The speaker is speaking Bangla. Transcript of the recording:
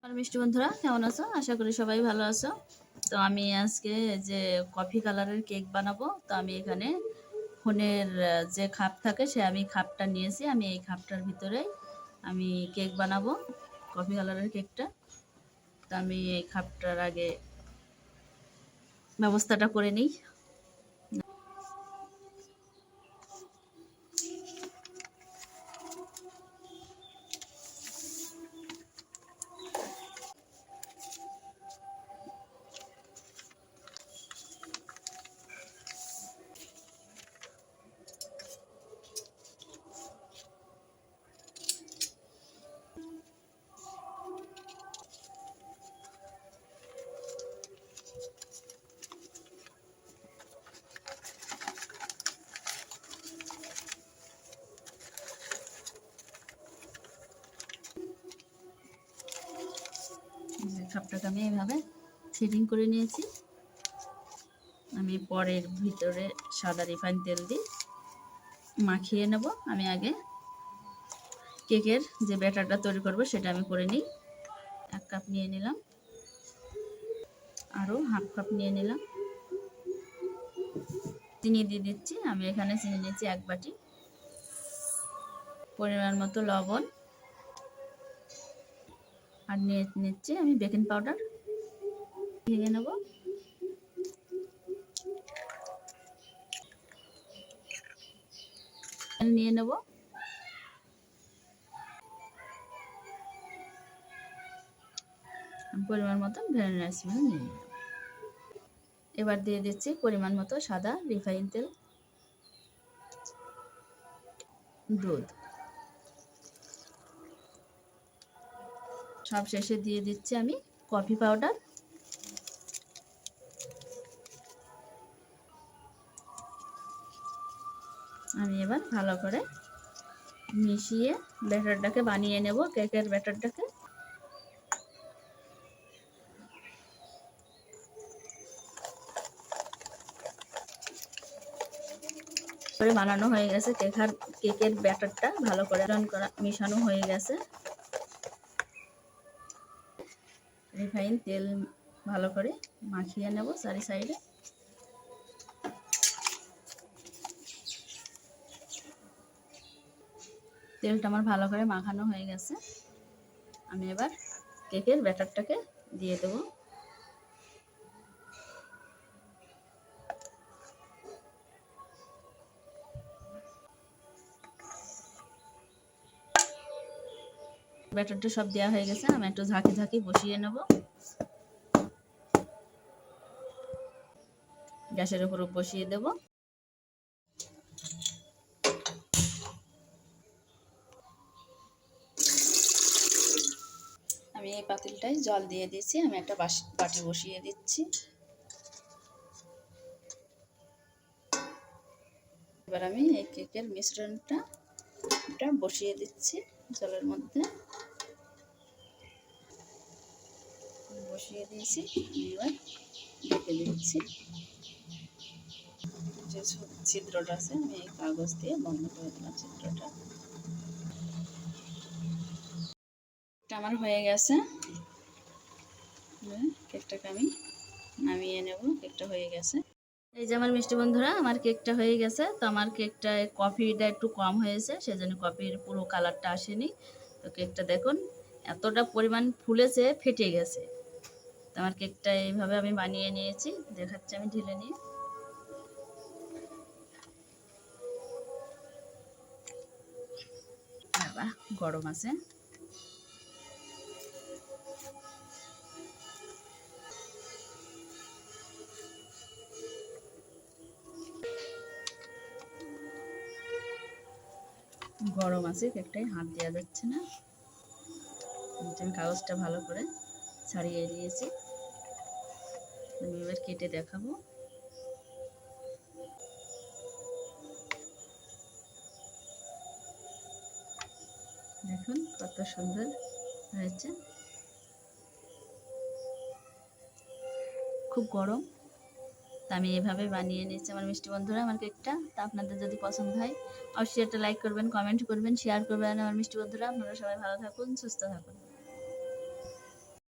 আর মিষ্টি বন্ধুরা কেমন আছো? আশা করি সবাই ভালো আছো। তো আমি আজকে যে কফি কালারের কেক বানাবো, তো আমি এখানে ফোনের যে খাপ থাকে আমি খাপটা নিয়েছি। আমি এই খাপটার ভিতরে আমি কেক বানাবো, কফি কালারের কেকটা। তো আমি এই খাপটার আগে ব্যবস্থাটা করে নিই। খাপটাকে আমি এইভাবে সেটিং করে নিয়েছি। আমি পরের ভিতরে সাদা রিফাইন তেল দিয়ে মাখিয়ে নেব। আমি আগে কেকের যে ব্যাটারটা তৈরি করব সেটা আমি করে নিই। 1 কাপ নিয়ে নিলাম, আরও হাফ কাপ নিয়ে নিলাম। চিনি দিয়ে দিচ্ছি। আমি এখানে চিনি নিয়েছি 1 বাটি। পরিমাণ মতো লবণ, আর নিয়ে নিচ্ছি আমি বেকিং পাউডার। ভেঙে নেব। নিয়ে নেব। পরিমাণ মতো ভ্যানিলা এসেন্স নিয়ে নিলাম। এবার দিয়ে দিচ্ছি পরিমাণ মতো সাদা রিফাইন তেল, দুধ। সব শেষে দিয়ে দিচ্ছি আমি কফি পাউডার। আমি এবার ভালো করে মিশিয়ে ব্যাটারটাকে বানিয়ে নেব, কেকের ব্যাটারটাকে। করে বানানো হয়ে গেছে। কেকের ব্যাটারটা ভালো করে মিশানো হয়ে গেছে। রিফাইন তেল ভালো করে মাখিয়ে নেব চারি সাইডে। তেলটা আমার ভালো করে মাখানো হয়ে গেছে। আমি এবার কেকের ব্যাটারটাকে দিয়ে দেব। ব্যাটারটা সব দেওয়া হয়ে গেছে। আমি একটু ঝাঁকি ঝাঁকি বসিয়ে নেব। গ্যাসের উপর বসিয়ে দেব। আমি এই পাতিলটায় জল দিয়ে দিচ্ছি। আমি একটা বাটি বসিয়ে দিচ্ছি। এবার আমি এই কেকের মিশ্রণটা বসিয়ে দিচ্ছি জলের মধ্যে। বসিয়ে দিয়েছি। এবার ঢেকে দিচ্ছি। যে ছিদ্রটা আছে আমি এই কাগজ দিয়ে বন্ধ করে দিলাম ছিদ্রটা। আমার হয়ে গেছে। কেকটাকে আমি নামিয়ে নেব। কেকটা হয়ে গেছে। এই যে আমার মিষ্টি বন্ধুরা, আমার কেকটা হয়ে গেছে। তো আমার কেকটায় কফিটা একটু কম হয়েছে, সেজন্য কফির পুরো কালারটা আসেনি। তো কেকটা দেখুন এতটা পরিমাণ ফুলেছে, ফেটে গেছে। তো আমার কেকটা এইভাবে আমি বানিয়ে নিয়েছি, দেখাচ্ছি আমি ঢেলে নিয়ে। বাবা গরম আছে। গরম আছে, কেকটায় হাত দেওয়া যাচ্ছে না। আমি কাগজটা ভালো করে ছাড়িয়ে নিয়েছি। আমি এবার কেটে দেখাবো। দেখুন কত সুন্দর হয়েছে। খুব গরম। তা আমি এভাবে বানিয়ে নিচ্ছি আমার মিষ্টি বন্ধুরা আমার কেকটা। তা আপনাদের যদি পছন্দ হয় অবশ্যই একটা লাইক করবেন, কমেন্ট করবেন, শেয়ার করবেন। আমার মিষ্টি বন্ধুরা আপনারা সবাই ভালো থাকুন, সুস্থ থাকুন।